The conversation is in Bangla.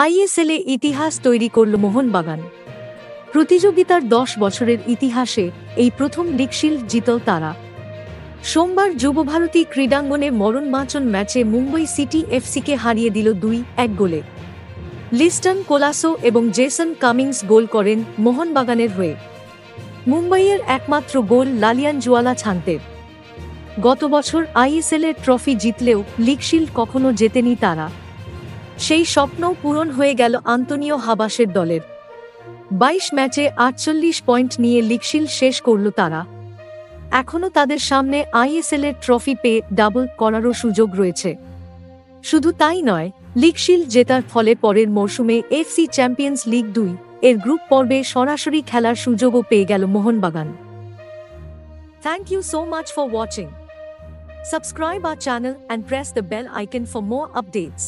আইএসএলে ইতিহাস তৈরি করল মোহনবাগান। প্রতিযোগিতার 10 বছরের ইতিহাসে এই প্রথম লিগ শিল্ড জিতল তারা। সোমবার যুবভারতী ক্রীড়াঙ্গনে মরণবাঁচন ম্যাচে মুম্বই সিটি এফসিকে হারিয়ে দিল 2-1 গোলে। লিস্টন কোলাসো এবং জেসন কামিংস গোল করেন মোহনবাগানের হয়ে। মুম্বইয়ের একমাত্র গোল লালিয়ানজুয়ালা ছান্তের। গত বছর আইএসএলের ট্রফি জিতলেও লিগ শিল্ড কখনো জেতেনি তারা। সেই স্বপ্নও পূরণ হয়ে গেল আন্তোনিও হাবাসের দলের। 22 ম্যাচে 48 পয়েন্ট নিয়ে লিগ শিল্ড শেষ করল তারা। এখনও তাদের সামনে আইএসএলের ট্রফি পেয়ে ডাবল করারও সুযোগ রয়েছে। শুধু তাই নয়, লিগ শিল্ড জেতার ফলে পরের মরশুমে এফসি চ্যাম্পিয়ন্স লিগ 2 এর গ্রুপ পর্বে সরাসরি খেলার সুযোগও পেয়ে গেল Mohun Bagan. Thank you so much for watching. Subscribe our channel and press the bell icon for more updates.